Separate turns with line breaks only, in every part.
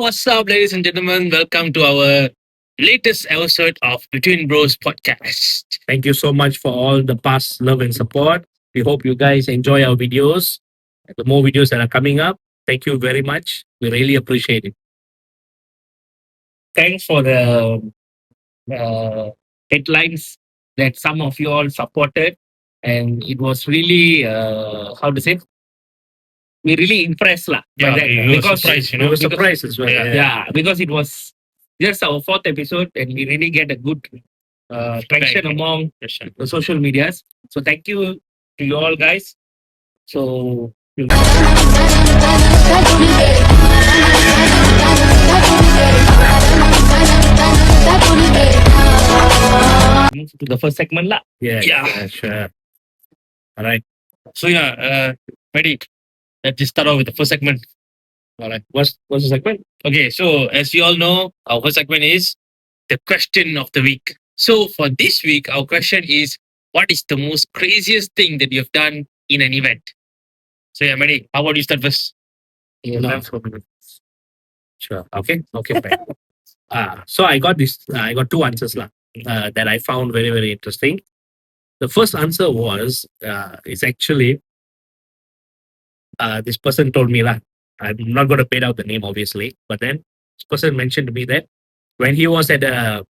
What's up, ladies and gentlemen? Welcome to our latest episode of Between Bros podcast.
Thank you so much for all the past love and support. We hope you guys enjoy our videos. The more videos that are coming up, thank you very much. We really appreciate it.
Thanks for the headlines that some of you all supported, and it was really how to say. We really impressed lah by that
we were
because
surprised, we were surprised as well.
yeah, because it was just our fourth episode, and we really get a good traction among the social medias. So thank you to you all guys. So move to the first segment lah.
Yeah, sure. All right.
So Maddy, let's just start off with the first segment.
All right. What's the segment?
Okay, so as you all know, our first segment is the question of the week. So for this week, our question is, what is the most craziest thing that you've done in an event? So Maddy, how about you start first?
No. Sure. Okay. Fine. So I got this. I got two answers lah. That I found very very interesting. The first answer was it's actually this person told me lah. I'm not going to pay out the name obviously, but then this person mentioned to me that when he was at a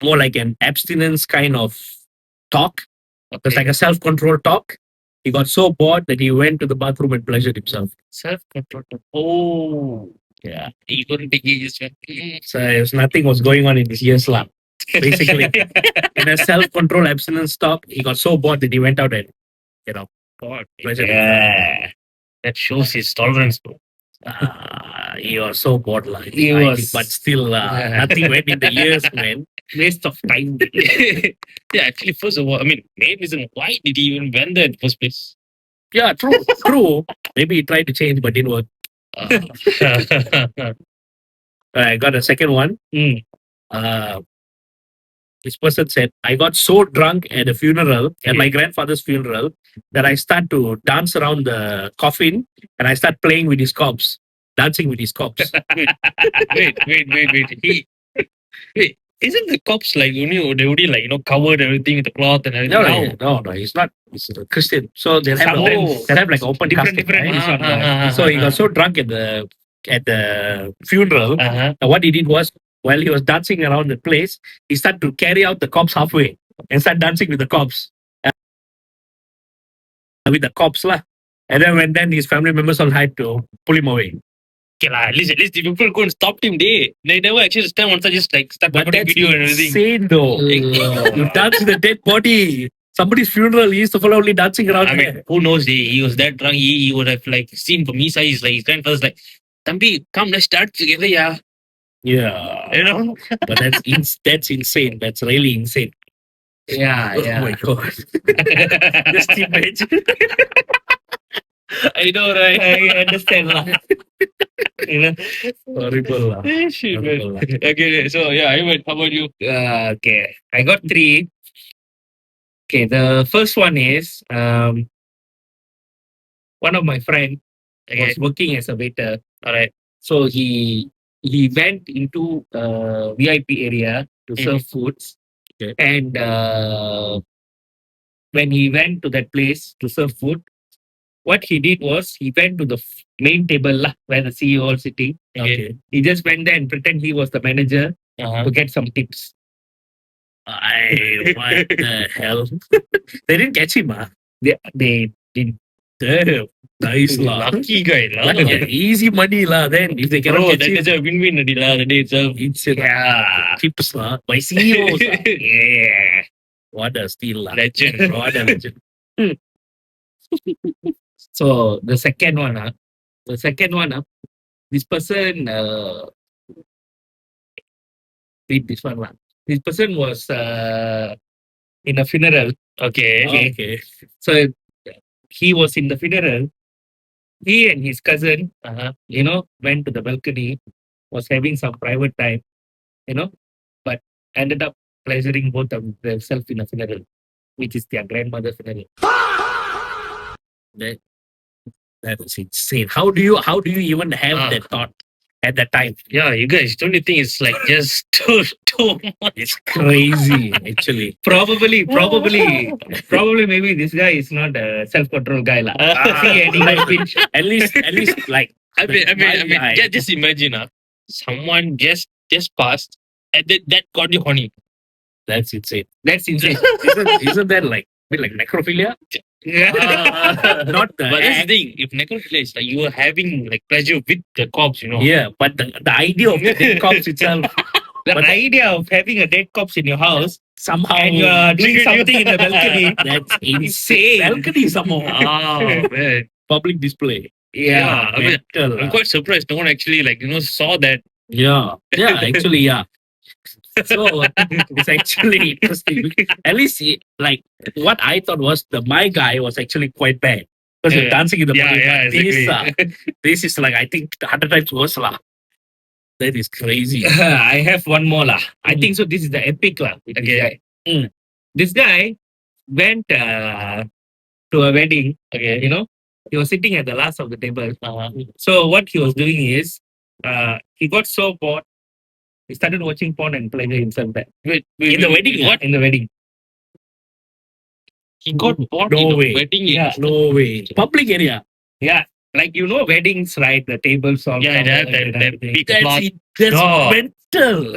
more like an abstinence kind of talk, it's like a self-control talk. He got so bored that he went to the bathroom and pleasured himself.
Self-control. Oh,
Yeah.
you couldn't take it.
So nothing was going on in his ears lah. Basically, in a self-control abstinence talk, he got so bored that he went out and,
God,
pleasured
yeah, that shows his tolerance, bro.
he was so bored lah.
He was-
But still, nothing went in the ears, man.
Waste of time. Yeah, actually, first of all, I mean, main reason why did he even went there in the first place?
Yeah, true. Maybe he tried to change, but didn't work. I got a second one.
Mm.
This person said, I got so drunk at a funeral, at my grandfather's funeral, that I start to dance around the coffin and I start playing with his corpse, dancing with his corpse.
Wait. Wait, isn't the cops like they only like covered everything with the cloth and everything?
No, he's not. He's a Christian. So they have,
Oh.
they have like open casket.
Different.
Right? So he got so drunk at the funeral.
Uh-huh.
What he did was, while he was dancing around the place, he started to carry out the corpse halfway and start dancing with the corpse. With the corpse lah. And then his family members all had to pull him away.
Okay lah, at least the people go and stopped him. They never actually stand on just like start
But
recording
that's
video and everything.
insane though. You dance with a dead body. Somebody's funeral, he used to follow only dancing around.
I mean, who knows? He was that drunk. He would have like seen from his eyes, like his grandfather's like, Tambi, come, let's start together, yeah.
Yeah.
You know?
But that's insane. That's really insane.
Yeah,
Oh my god.
Just imagine. I know, right? I understand lah. You know?
Horrible lah.
Shit,
Horrible
man.
lah.
Okay, so yeah, how about you?
Okay, I got three. Okay, the first one is one of my friend was working as a waiter.
Alright.
So he went into VIP area to serve foods.
Okay.
And when he went to that place to serve food, what he did was he went to the main table lah, where the CEO was sitting.
Okay.
He just went there and pretend he was the manager
Uh-huh.
to get some tips.
What the hell? They didn't catch him, ah.
They did.
Damn. Nice lah.
Lucky guy lah.
Easy money lah. Then if they
Bro,
cannot
that
catch
is
him,
a win-win already lah, the day itself.
it's
Yeah.
tips lah. By CEOs lah.
Yeah.
What a steal lah.
Legend.
What a legend.
So the second one, this person, read this one lah. This person was in a funeral.
Okay.
Okay.
So he was in the funeral. He and his cousin, went to the balcony, was having some private time, but ended up pleasuring both of themselves in a funeral, which is their grandmother's funeral.
That That is insane. How do you even have
Ah.
that thought at that time?
Yeah, you guys, don't you think it's like just too much?
It's crazy, actually.
Probably, maybe this guy is not a self-control guy, lah.
Ah,
See any
like,
pinch.
at least, like.
I mean,
my guy.
just imagine, someone just passed, and then that got you horny.
That's insane.
That's insane.
Isn't that like a bit like necrophilia? Not the
But that's the
act.
thing. If necrophilia is like you are having like pleasure with the corpse,
Yeah, but the idea of the dead corpse itself
The
But-
idea of having a dead corpse in your house
somehow
and you are doing
triggered you.
something in the balcony.
that's
Insane.
balcony somehow.
Oh man.
Public display.
Yeah, I mean,
Mental.
I'm quite surprised no one actually saw that.
Yeah, actually, yeah. So it's actually interesting. At least, like, what I thought was my guy was actually quite bad because you're
Yeah.
dancing in the
Yeah,
morning.
yeah,
But this is like I think 100 times worse lah. That is crazy.
I have one more lah. I think so. This is the epic lah. with this
Okay.
guy.
Mm.
This guy went to a wedding.
Okay.
He was sitting at the last of the table. So what he was doing is, he got so bored. He started watching porn and pleasure himself there.
Wait,
In the wedding,
What?
In the wedding.
He got bored
No
in the
way.
wedding.
Yeah.
No way. Public area.
Yeah. Like, weddings, right? The tables all
Yeah,
covered
that
and everything.
big
That's
plot.
that's
No.
mental.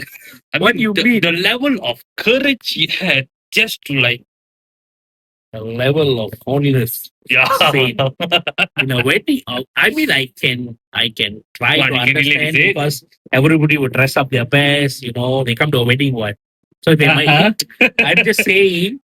I
What
mean,
you
the,
mean?
the level of courage he had just to
The level of horniness Insane. in a wedding. I mean, I can try
What,
to
you can relate,
understand
is it?
because everybody would dress up their best. They come to a wedding, what? So they might. I'm just saying.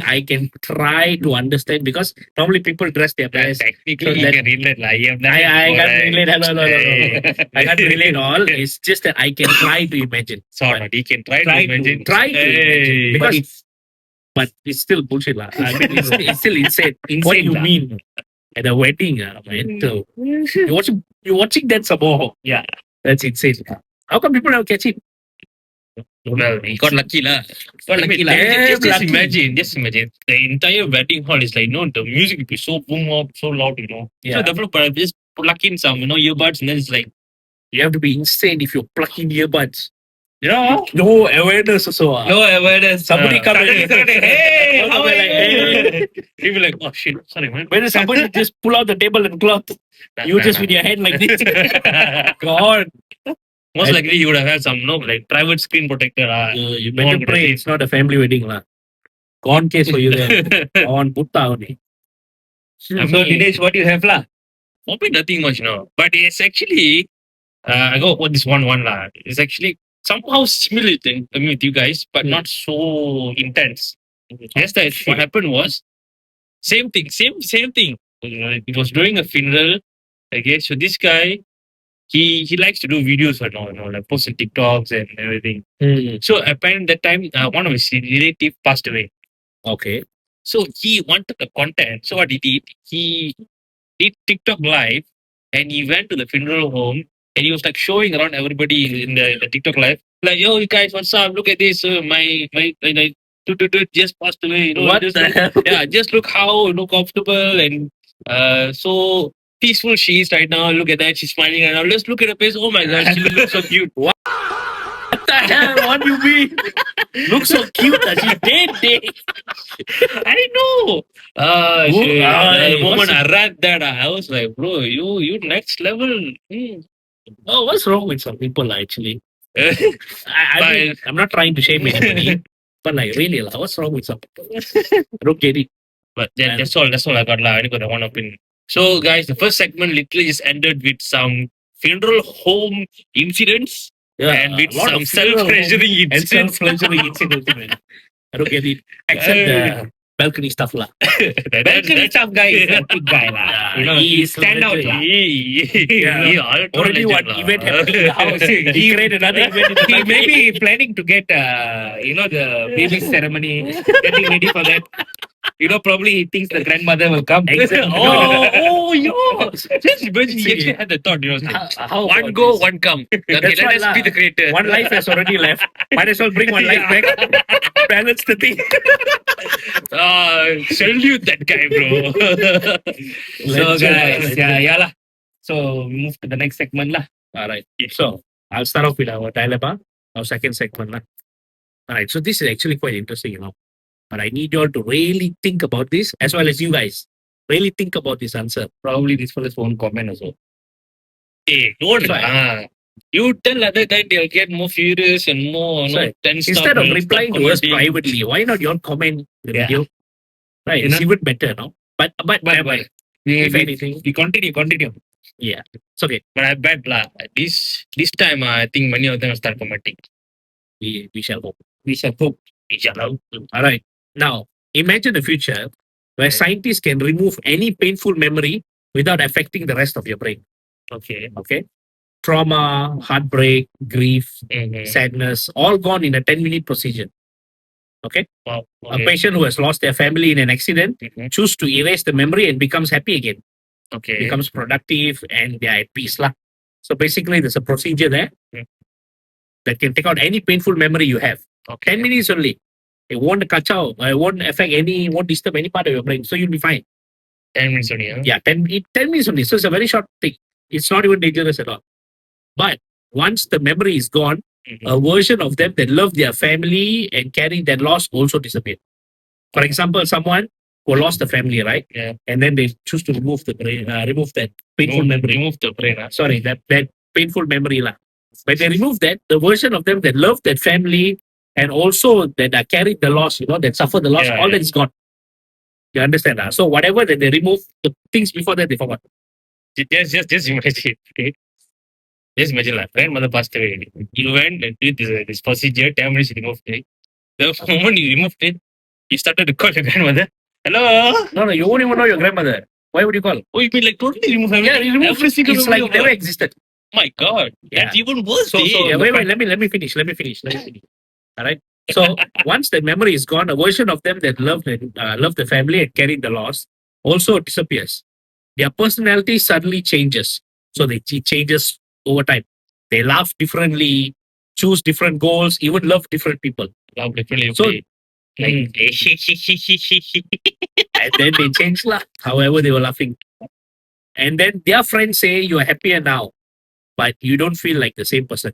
I can try to understand because normally people dress their best.
Technically,
So
you
that-
can relate. Like, you have done
I
it
can't
before,
relate.
right?
No. I can't relate all. It's just that I can try to imagine.
Sorry, you can try
Try
to
to-
imagine.
try to imagine.
Hey.
Because but it's still bullshit lah. I mean, it's still insane. What
Insane
you
lah.
mean at a wedding? Mental. You're watching that some more.
Yeah.
That's insane. How come people don't catch it?
Well, he got lucky lah.
Got
I
lucky
mean,
lah.
just
lucky.
imagine. The entire wedding hall is like, the music will be so boom up, so loud, So
Yeah.
developer just plug in some, earbuds, and then it's like,
You have to be insane if you're plugging earbuds.
no
No awareness also.
No awareness.
Somebody come and-
Hey, how are
Like,
you?
He'll be like, oh shit, sorry, man.
When somebody just pull out the table and cloth, you just with your hand like this. God.
Most likely, you would have had some, private screen protector.
You
No one
better
could
pray
see.
it's not a family wedding lah. Gone case for you there. On Buddha only.
So, Dinesh, what you have lah?
Probably nothing much, But it's actually, I go with this one lah. It's actually somehow similar thing with you guys, but not so intense. Just that what happened was same thing. It was during a funeral. Okay, so this guy, he likes to do videos and all, like posting TikToks and everything. So apparently that time, one of his relative passed away.
Okay.
So he wanted the content. So what he did, he did TikTok live and he went to the funeral home and he was like showing around everybody in the TikTok live. Like, yo, you guys, what's up? Look at this. My just passed away.
What
just
the
look,
hell?
yeah, just look how comfortable and so peaceful she is right now. Look at that. She's smiling right now. Let's look at her face. Oh my god, she looks so cute.
What the hell? What do you mean? Looks so cute that she dead.
I know.
Hey,
The moment
what's-
I read that, I was like, bro, you next level.
Oh, what's wrong with some people actually?
But-
I mean, I'm not trying to shame anybody, but like really, like, what's wrong with some people? I don't get it.
But that's all I got. I only got one opinion. So, guys, the first segment literally just ended with some funeral home incidents and with
a lot
some
of funeral
self-pleasuring
and
incidents.
self-pleasuring incidents, man. I don't get it. Except the balcony stuff lah.
Balcony stuff guy is a big guy lah.
Yeah,
He
he's
stand out
legend.
lah.
Yeah. Already one event happening in the house. He created another event in the
He
balcony.
may be planning to get, the baby ceremony, getting ready for that. Probably he thinks the grandmother will come.
Exactly.
Yo. Just imagine he actually had the thought,
How
one
about
go,
this?
one come. Okay,
That's
let
why
us be
lah.
the creator.
One life has already left. Might as well bring one life back. Balance the thing.
Salute that guy, bro.
So guys, yeah lah. So we move to the next segment lah.
All right. So I'll start off with our dilemma, our second segment. Lah. All right. So this is actually quite interesting. But I need you all to really think about this, as well as you guys. Really think about this answer.
Probably this fellas won't comment also.
Hey, don't
Sorry.
You tell other guy they'll get more furious and more
Sorry.
tense.
Instead of replying to us privately, why not you all comment the
Yeah.
video? Right.
You
It's
know?
even better, no? But if anything,
we continue.
it's okay.
But I bet lah, this time I think many of them will start commenting.
We shall hope.
We shall hope.
Inshallah.
All right. Now, imagine a future where scientists can remove any painful memory without affecting the rest of your brain.
Okay.
Okay. Trauma, heartbreak, grief,
Mhm.
sadness, all gone in a 10-minute procedure.
Wow.
A patient who has lost their family in an accident
Mhm.
choose to erase the memory and becomes happy again,
Okay.
becomes productive, and they are at peace. Lah. So basically, there's a procedure there
Mm.
that can take out any painful memory you have.
Okay.
10 minutes only. It won't catch out. It won't affect won't disturb any part of your brain. So you'll be fine.
10 minutes only. Huh?
Yeah, 10 minutes only. So it's a very short thing. It's not even dangerous at all. But once the memory is gone,
Mhm.
a version of them that love their family and carry that loss also disappear. For example, someone who lost the family, right?
Yeah.
And then they choose to remove the brain, remove that painful memory.
Remove the brain. Huh?
Sorry, that painful memory. Lah. When they remove that, the version of them that love that family and also that carried the loss, that suffer the loss,
Yeah,
all
yeah.
that is gone. You understand? So whatever that they remove, the things before that they forgot.
Just imagine. Okay? Just imagine like grandmother passed away already. You went and did this procedure, 10 minutes you removed it. The moment you removed it, you started to call your grandmother. Hello?
No, you won't even know your grandmother. Why would you call?
Oh, you mean like totally remove everything?
Yeah, you remove
every single
it's
memory
like
of
never
her.
existed.
My God.
Yeah.
That's even worse.
So
eh?
wait, let me finish. All right. So once that memory is gone, a version of them that loved the family and carried the loss also disappears. Their personality suddenly changes. So it changes over time. They laugh differently, choose different goals, even love different people.
Love differently.
So,
Okay. Like,
And then they change lah, however they were laughing. And then their friends say you are happier now, but you don't feel like the same person.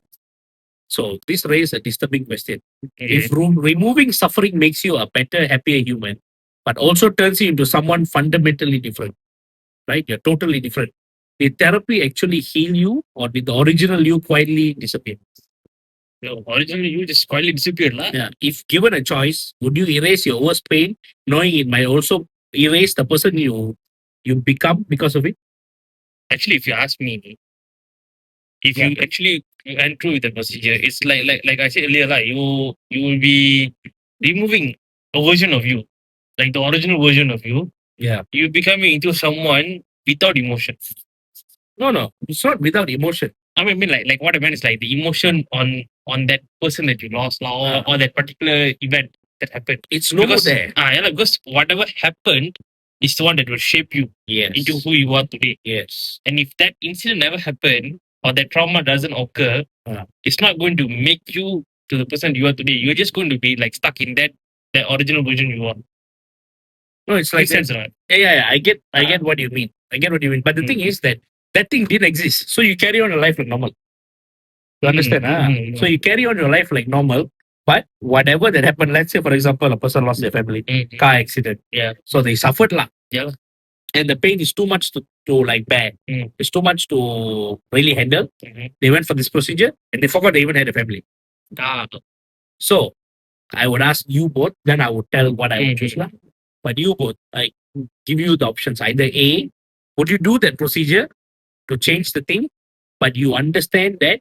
So this raises a disturbing question.
Okay.
If removing suffering makes you a better, happier human, but also turns you into someone fundamentally different, right? You're totally different. Did therapy actually heal you, or did the original you quietly disappear?
No, originally you just quietly disappeared. La.
Yeah. If given a choice, would you erase your worst pain, knowing it might also erase the person you become because of it?
Actually, if you ask me, if you actually went through with the procedure, it's like I said earlier, like you will be removing a version of you, like the original version of you.
Yeah.
You becoming into someone without emotion.
No, it's not without emotion.
I mean like what I meant is like the emotion on that person that you lost, lah, or that particular event that happened.
It's no more there.
Because whatever happened is the one that will shape you
Yes.
into who you are today.
Yes.
And if that incident never happened or that trauma doesn't occur, it's not going to make you to the person you are today. You're just going to be like stuck in that original version you are.
No, it's like
Makes sense, right?
Yeah. I get what you mean. But the thing is that thing didn't exist. So you carry on your life like normal. You understand? So you carry on your life like normal. But whatever that happened, let's say, for example, a person lost their family, car accident.
Yeah.
So they suffered lah.
Yeah.
And the pain is too much to like bear. It's too much to really handle. They went for this procedure and they forgot they even had a family. So I would ask you both, then I would tell what I would choose lah. But you both, I give you the options. Either A, would you do that procedure to change the thing, but you understand that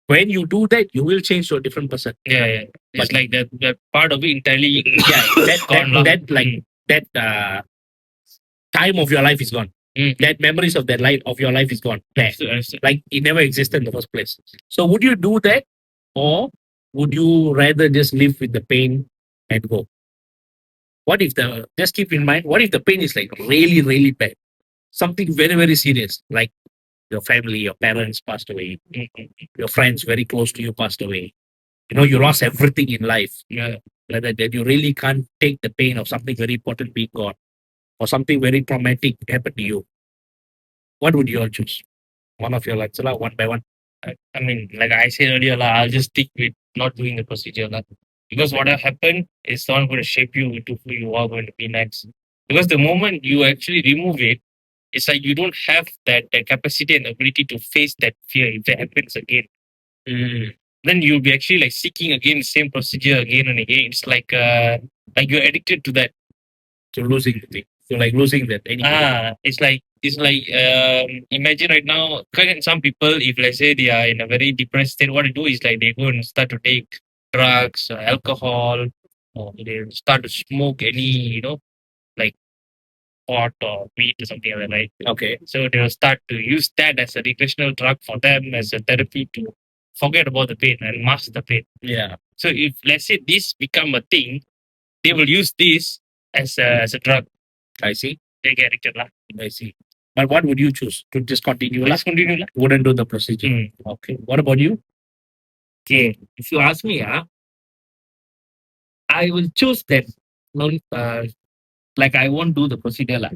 when you do that, you will change to a different person.
Yeah. It's
But-
like that part of it entirely.
Yeah,
Gone lah.
that time of your life is gone. That memories of that life of your life is gone. There. Like it never existed in the first place. So would you do that, or would you rather just live with the pain and go? What if just keep in mind, what if the pain is like really, really bad? Something very, very serious, like your family, your parents passed away, your friends very close to you passed away. You lost everything in life.
Yeah.
like that you really can't take the pain of something very important being gone or something very traumatic happen to you, what would you all choose? One of your answer, lah, one by one.
I mean, like I said earlier, I'll just stick with not doing the procedure. Because what will happen is not going to shape you into who you are going to be next. Because the moment you actually remove it, it's like you don't have that capacity and ability to face that fear if it happens again. Then you'll be actually like seeking again the same procedure again and again. It's like you're addicted to that.
So losing the thing. So like losing that.
It's like imagine right now some people, if let's say they are in a very depressed state, what they do is like they go and start to take drugs, alcohol, or they start to smoke any like pot or weed or something like that, right?
Okay.
So they'll start to use that as a recreational drug for them, as a therapy to forget about the pain and mask the pain.
Yeah.
So if let's say this become a thing, they will use this as a drug.
I see.
They get addicted lah.
I see. But what would you choose? To just continue?
Let's continue lah.
Wouldn't do the procedure. Okay. What about you?
Okay, if you ask me, I will choose that. Like I won't do the procedure lah.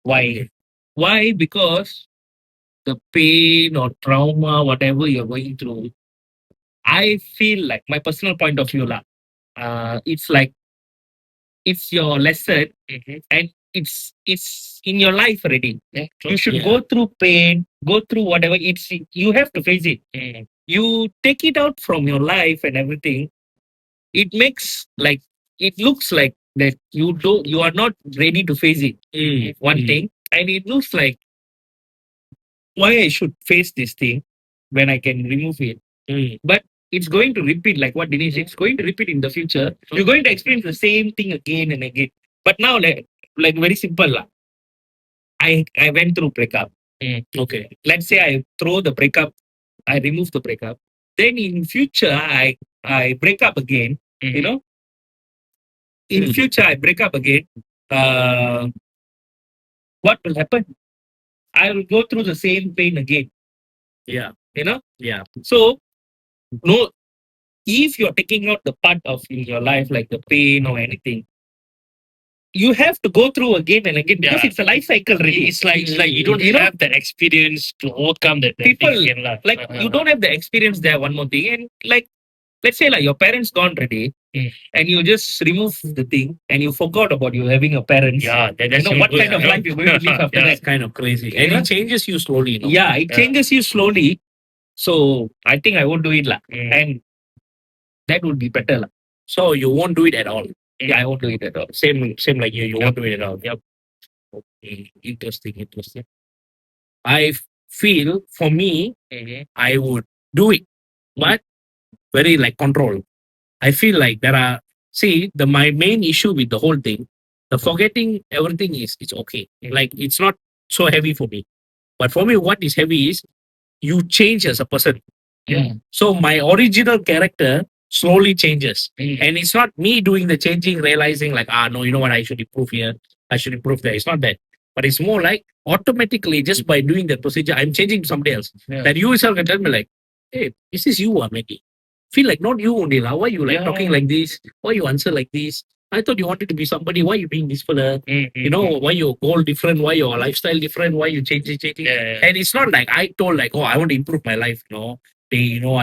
Why? Why? Because the pain or trauma, whatever you're going through, I feel like my personal point of view lah. It's like it's your lesson, and it's in your life already. You should go through pain, go through whatever. You have to face it. You take it out from your life and everything. It makes like it looks like that you are not ready to face it. One thing, and it looks like why I should face this thing when I can remove it. But it's going to repeat, like what Denesh, it's going to repeat in the future. You're going to experience the same thing again and again. But now, like very simple lah. I went through breakup.
Okay.
Let's say I throw the breakup, I remove the breakup. Then in future, I break up again. In future, I break up again. What will happen? I will go through the same pain again.
Yeah. Yeah.
So, no, if you're taking out the part of in your life, like the pain or anything, you have to go through again and again because it's a life cycle, really. It's like you don't have that experience to overcome that. People again, like you don't have the experience there. One more thing, and like let's say like your parents gone already, and you just remove the thing and you forgot about you having a parents.
Yeah,
that's what kind of life you're going to live after that.
That's kind of crazy. And it changes you slowly.
Yeah, it changes you slowly. So I think I won't do it lah. And that would be better lah.
So you won't do it at all.
Yeah, I won't do it at all.
Same like you. You won't do it at all. Yep. Okay. Interesting. I feel for me, I would do it, but very like control. I feel like my main issue with the whole thing, the forgetting everything it's okay. Like it's not so heavy for me. But for me, what is heavy is you change as a person.
Yeah.
So my original character slowly changes. And it's not me doing the changing, realizing like, no, you know what, I should improve here. I should improve there. It's not that. But it's more like automatically just by doing that procedure, I'm changing to somebody else.
Yeah.
That you yourself can tell me like, hey, this is you, Maggie. Feel like not you only. Why you like talking like this? Why you answer like this? I thought you wanted to be somebody. Why you being this fella? Why your goal different? Why your lifestyle different? Why you changing?
Yeah.
And it's not like I told like, I want to improve my life. I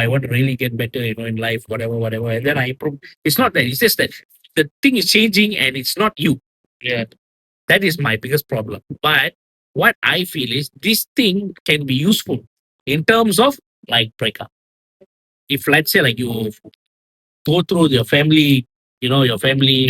want to really get better, in life, whatever. And then I improve. It's not that. It's just that the thing is changing and it's not you.
Yeah.
That is my biggest problem. But what I feel is this thing can be useful in terms of like breakup. If let's say like you go through your family, your family,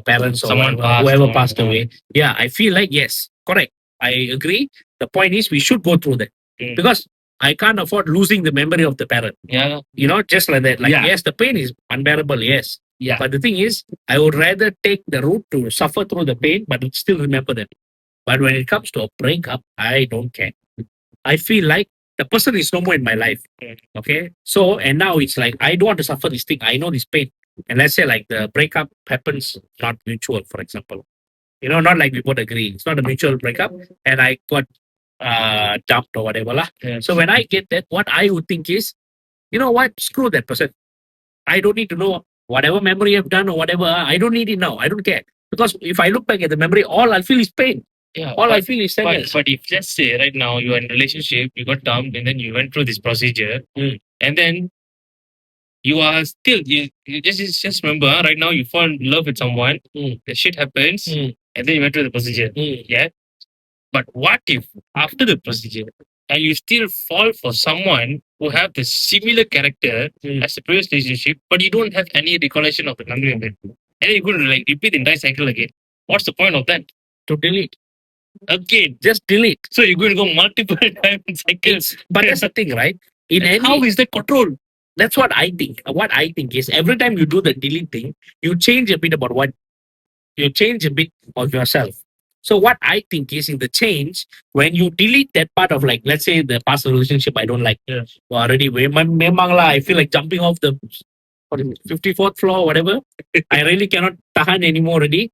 parents or whoever passed away. Yeah, I feel like yes, correct. I agree. The point is we should go through that because I can't afford losing the memory of the parent.
Yeah.
Just like that. Like yes, the pain is unbearable. Yes.
Yeah.
But the thing is, I would rather take the route to suffer through the pain, but still remember them. But when it comes to a breakup, I don't care. I feel like the person is no more in my life. Okay. So, and now it's like, I don't want to suffer this thing. I know this pain. And let's say like the breakup happens not mutual, for example. Not like we both agree. It's not a mutual breakup. And I got dumped or whatever.
Yes.
So when I get that, what I would think is, you know what? Screw that person. I don't need to know Whatever memory I've done or whatever, I don't need it now. I don't care. Because if I look back at the memory, all I feel is pain.
Yeah,
All I
but,
feel is
but
sadness.
but if let's say right now you're in a relationship, you got dumped, and then you went through this procedure,
Mm.
and then you are still you just remember right now you fall in love with someone, the shit happens,
Mm.
and then you went through the procedure. Yeah. But what if after the procedure and you still fall for someone who have the similar character as the previous relationship, but you don't have any recollection of the memory of it, and you're going to like repeat the entire cycle again? What's the point of that?
To delete.
Again,
Just delete.
so you're going to go multiple times in cycles.
But that's the thing, right? In
And
any,
how is that control?
that's what I think. What I think is every time you do the delete thing, you change a bit about what you change a bit of yourself. So what I think is in the change, when you delete that part of like, let's say the past relationship I don't like,
Yes.
already memang lah, I feel like jumping off the what is it, 54th floor, whatever. I really cannot tahan anymore already.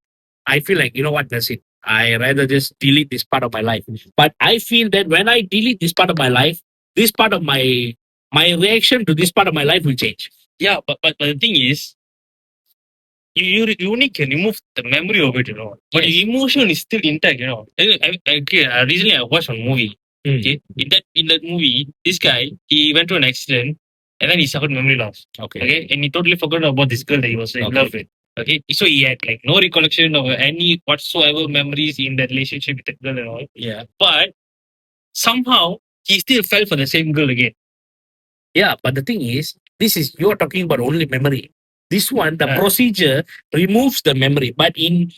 I feel like, you know what, that's it. I rather just delete this part of my life. But I feel that when I delete this part of my life, this part of my reaction to this part of my life will change.
Yeah, but the thing is, you only can remove the memory of it, but
Yes.
your emotion is still intact, recently I watched one movie.
Mm.
Okay, in that movie, this guy he went through an accident and then he suffered memory loss. Okay, and he totally forgot about this girl that he was in
Okay.
love with. Okay, so he had like no recollection of any whatsoever memories in that relationship with that girl and all.
Yeah.
But somehow he still fell for the same girl again.
Yeah, but the thing is, this is you're talking about only memory. This one, the
Yeah.
procedure removes the memory, but in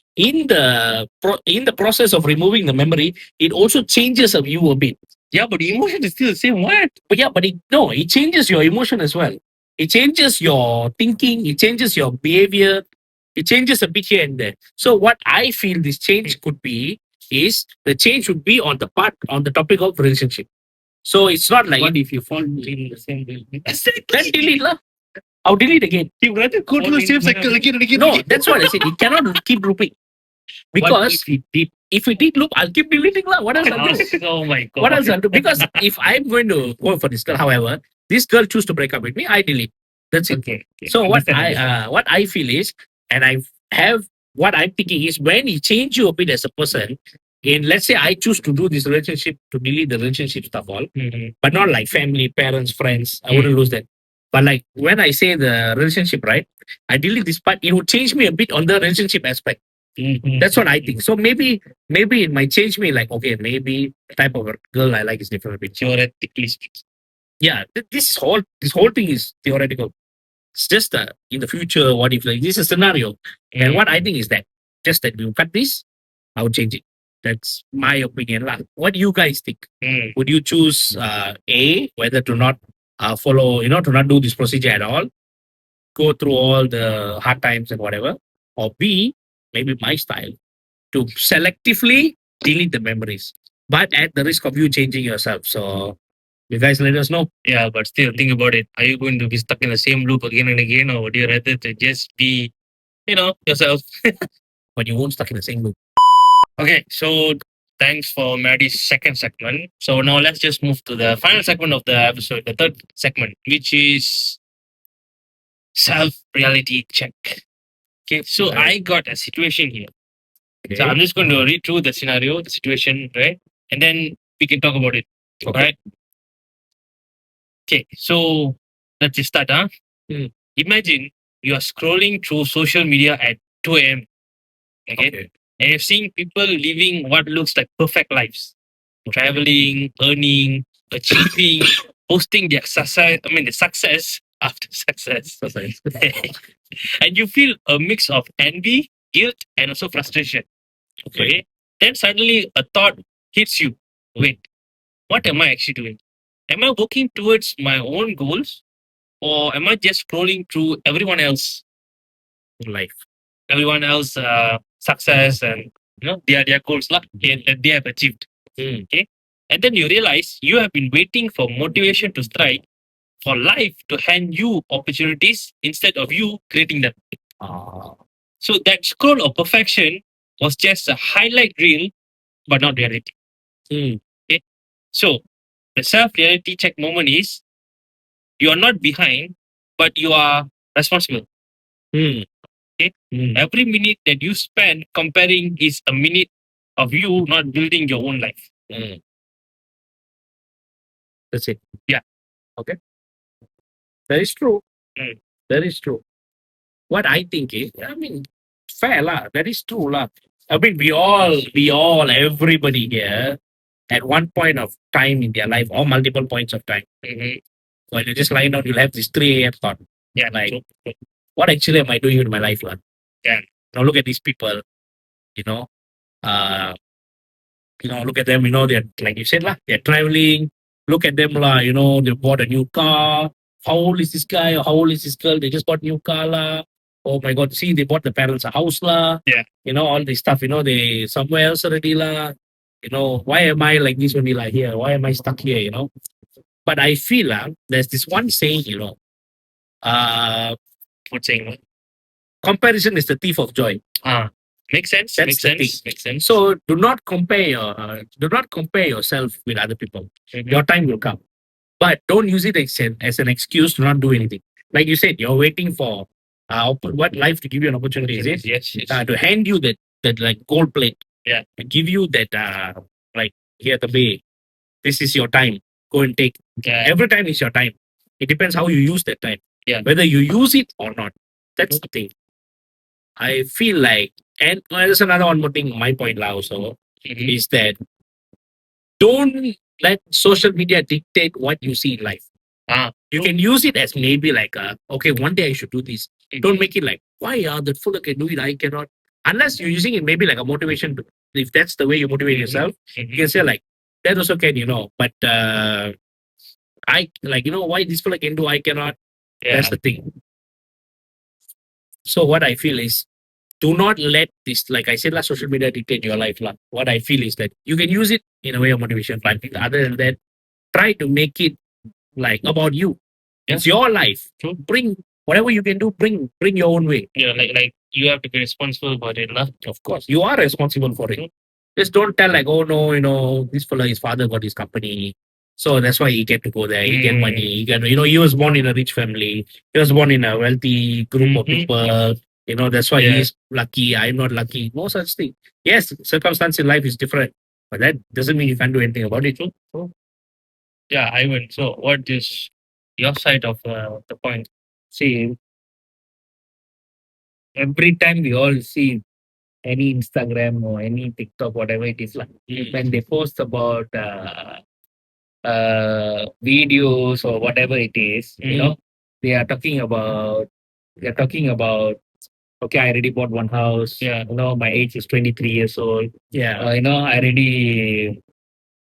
the process of removing the memory, it also changes of you a bit.
Yeah, but the emotion is still the same. What?
But yeah, but it changes your emotion as well. It changes your thinking. It changes your behavior. It changes a bit here and there. So what I feel this change could be is the change would be on the topic of relationship. So it's not like
What if you fall in the same building?
then delete lah. I'll delete again.
You rather go through the same cycle again and again.
No, that's what I said. It cannot keep looping.
What
Because
if
if it did loop, I'll keep deleting lah. What else I'll do?
Oh my god.
What else I'll do? Because if I'm going to go for this girl, however, this girl choose to break up with me, I delete. That's it.
Okay.
So
Understand.
what I feel is, and I have what I'm thinking is when you change you a bit as a person, in let's say I choose to do this relationship to delete the relationship stuff all,
Mhm.
but not like family, parents, friends. I wouldn't lose that. But like when I say the relationship, right? I delete this part, it would change me a bit on the relationship aspect.
Mhm.
That's what I think. So maybe it might change me like, okay, maybe the type of girl I like is different a bit.
Theoretically speaking.
Yeah, this whole thing is theoretical. It's just in the future, what if like this is a scenario. And what I think is that just that you cut this, I would change it. That's my opinion lah. What do you guys think?
Mm.
Would you choose A, whether to not follow, to not do this procedure at all, go through all the hard times and whatever, or B, maybe my style, to selectively delete the memories, but at the risk of you changing yourself. So you guys let us know.
Yeah, but still think about it. Are you going to be stuck in the same loop again and again, or would you rather to just be, yourself?
But you won't stuck in the same loop.
Okay, so thanks for Maddy's second segment. So now let's just move to the final segment of the episode, the third segment, which is self-reality check. Okay, so
Right.
I got a situation here.
Okay.
So I'm just going to read through the scenario, the situation, right? And then we can talk about it.
Okay.
Right? Okay, so let's just start.
Hmm.
Imagine you are scrolling through social media at 2 a.m. Okay? And you're seeing people living what looks like perfect lives. Traveling, earning, achieving, posting their success, the success after success. And you feel a mix of envy, guilt, and also frustration. Okay. Then suddenly a thought hits you. Wait, what am I actually doing? Am I working towards my own goals? Or am I just scrolling through everyone else
Life.
everyone else success and their goals that they have achieved. Okay. And then you realize you have been waiting for motivation to strike for life to hand you opportunities instead of you creating them. So that scroll of perfection was just a highlight reel, but not reality. Okay. So the self-reality check moment is you are not behind, but you are responsible. Okay? Every minute that you spend comparing is a minute of you not building your own life.
That's it.
Yeah.
Okay. That is true.
Mm.
That is true. What I think is, I mean, fair lah. That is true lah. I mean, we all, everybody here, at one point of time in their life, or multiple points of time, when you just lie down, you'll have this 3 a.m. thought.
Yeah,
Like,
true.
what actually am I doing with my life, lah?
Yeah.
Now look at these people. You know, look at them. You know, they're like you said lah. They're traveling. Look at them lah. You know, they bought a new car. How old is this guy or how old is this girl? They just bought new car lah. Oh my God! See, they bought the parents a house lah.
Yeah.
You know, all this stuff. You know, they somewhere else already lah. You know, why am I like this only like here? Why am I stuck here? You know. But I feel there's this one saying. You know,
What's saying?
comparison is the thief of joy.
Makes sense.
That's
Makes
the
sense. Makes sense.
So do not compare yourself with other people. Your time will come, but don't use it as an excuse to not do anything. Like you said, you're waiting for what life to give you an opportunity. Is it
Yes. Yes.
to hand you that like gold plate?
Yeah.
To give you that like here the bay. This is your time. Go and take.
Yeah.
Every time is your time. It depends how you use that time.
Yeah.
Whether you use it or not. That's the thing. I feel like, and there's another one more thing. My point now also is that don't let social media dictate what you see in life. You can use it as maybe like okay, one day I should do this. Don't make it like, why that fool can do it, I cannot. Unless you're using it maybe like a motivation. If that's the way you motivate yourself, you can say like that also can, But I like, why this fella can do, I cannot.
Yeah.
That's the thing. So what I feel is, do not let this, like I said, social media dictate your life. What I feel is that you can use it in a way of motivation, but other than that, try to make it like about you.
Yeah.
It's your life.
True.
Bring whatever you can do. Bring your own way.
Yeah, like you have to be responsible for it, lah.
Of course, you are responsible for it. Just don't tell like, oh no, this fella, his father got his company, so that's why he get to go there. He get money. He get, he was born in a rich family. He was born in a wealthy group of people. That's why he's lucky. I'm not lucky. No such thing. Yes, circumstance in life is different, but that doesn't mean you can't do anything about it. So,
yeah, Ivan. So, what is your side of the point?
See, every time we all see any Instagram or any TikTok, whatever it is, like when they post about videos or whatever it is, they are talking about. Okay, I already bought one house.
Yeah.
My age is 23 years old.
yeah,
I already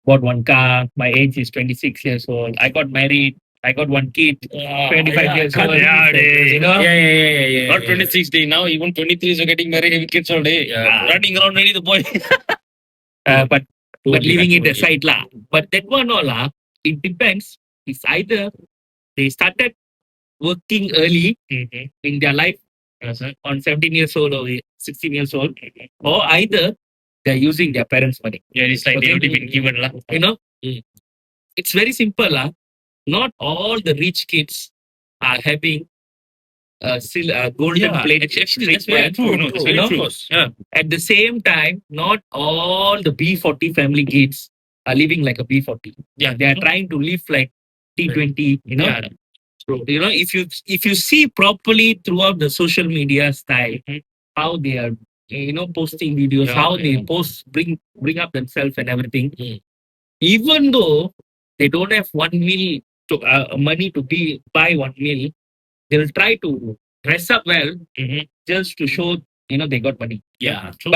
bought one car. My age is 26 years old. I got married. I got one kid. 25 years old.
yeah.
Not 26 day now. Even 23s are getting married with kids all day. Running around ready the boy.
But leaving it aside lah. But that one all it depends. It's either they started working early in their life on 17 years old or 16 years old, or either they're using their parents' money.
Yeah, it's like they already been given lah.
It's very simple lah. Not all the rich kids are having still a golden plate.
Actually, that's very true. That's very true. Yeah.
At the same time, not all the B40 family kids are living like a B40.
Yeah,
They are trying to live like T20.
Yeah.
If you see properly throughout the social media style, how they are, posting videos, how they bring up themselves and everything. Even though they don't have 1 meal to money to buy 1 meal, they'll try to dress up well just to show they got money.
Yeah,
true.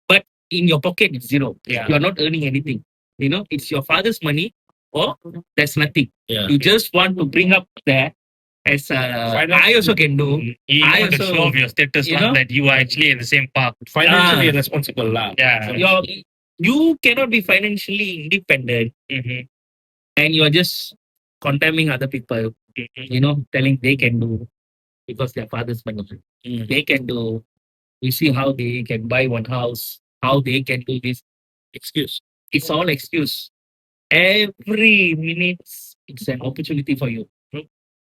But in your pocket it's zero.
Yeah.
You are not earning anything. It's your father's money, or there's nothing.
Yeah.
You just want to bring up there as I also can do.
You
I
want to
also-
show off your status lah, that you are actually in the same path.
Financially responsible lah.
Yeah.
You cannot be financially independent and you are just condemning other people, telling they can do because their father's money. They can do. You see how they can buy one house, how they can do this.
Excuse.
It's all excuse. Every minute, it's an opportunity for you.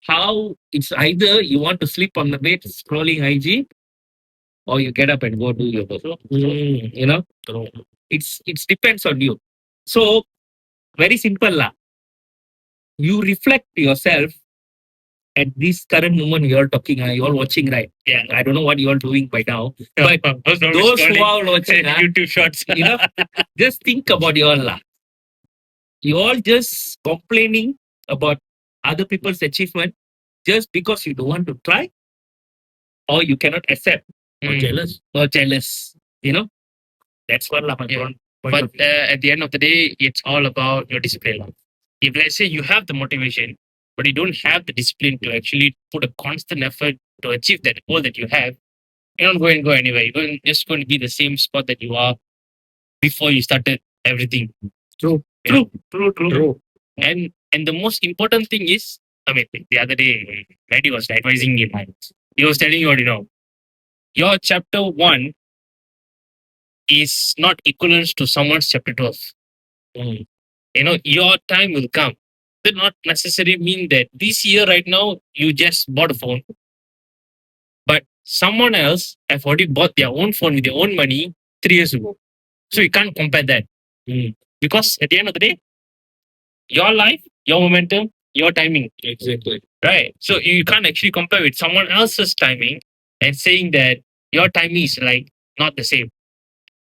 how it's either you want to sleep on the bed scrolling IG, or you get up and go do your work. You know,
True.
it's depends on you. So very simple lah. You reflect yourself at this current moment you're talking, you're watching, right? Yeah. I don't know what you're doing by now. But those who are watching
YouTube shorts.
you know, just think about you all lah. You all just complaining about other people's achievement just because you don't want to try, or you cannot accept,
Or
Mm.
jealous.
or jealous. You know, that's what lah.
Yeah.
Point
But
of view.
at the end of the day, it's all about your discipline. If let's say you have the motivation, but you don't have the discipline to actually put a constant effort to achieve that goal that you have, you're not going to go anywhere. Just going to be the same spot that you are before you started everything.
True.
You know?
True.
And the most important thing is, I mean, the other day, Maddy was advising me. He was telling you, your chapter 1 is not equivalent to someone's chapter 12.
Mm.
Your time will come. That not necessarily mean that this year right now you just bought a phone, but someone else have already bought their own phone with their own money 3 years ago. So you can't compare that. Because at the end of the day, your life, your momentum, your timing,
Exactly.
right? So you can't actually compare with someone else's timing and saying that your timing is like not the same.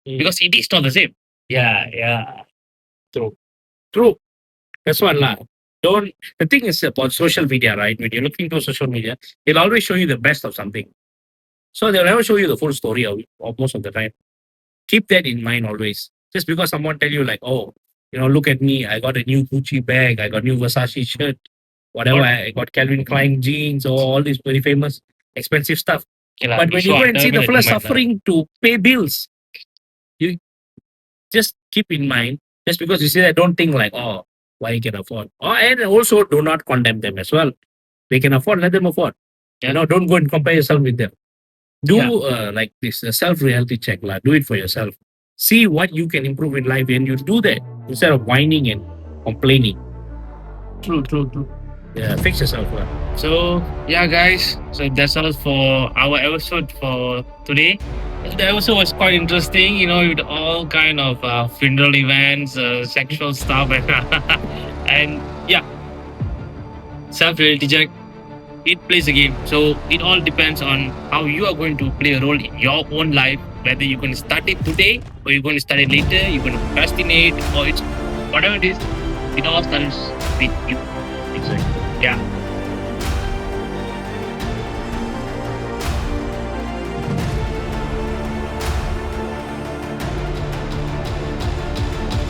Because it is not the same.
Yeah.
True. That's one lah. Don't. The thing is about social media, right? When you're looking to social media, it'll always show you the best of something. So they'll never show you the full story of most of the time. Keep that in mind always. Just because someone tell you like, oh, look at me, I got a new Gucci bag, I got new Versace shirt, whatever, I got Calvin Klein jeans, or all these very famous, expensive stuff.
Okay lah,
But when you
so
go and see the
definitely
fella
mind lah.
suffering to pay bills, you just keep in mind, just because you see that, don't think like, oh, why you can afford. And also do not condemn them as well. They can afford, let them afford.
Yeah.
Don't go and compare yourself with them. Do
Yeah.
like this self-reality check. Do it for yourself. See what you can improve in life, and you do that instead of whining and complaining.
True.
Yeah, fix yourself.
So yeah, guys. So that's all for our episode for today. The episode was quite interesting, with all kind of funeral events, sexual stuff, and yeah, self-reality check. It plays a game, so it all depends on how you are going to play a role in your own life. Whether you're going to start it today, or you're going to start it later, you're going to procrastinate, or it's whatever it is. It all starts with you.
Exactly.
Yeah.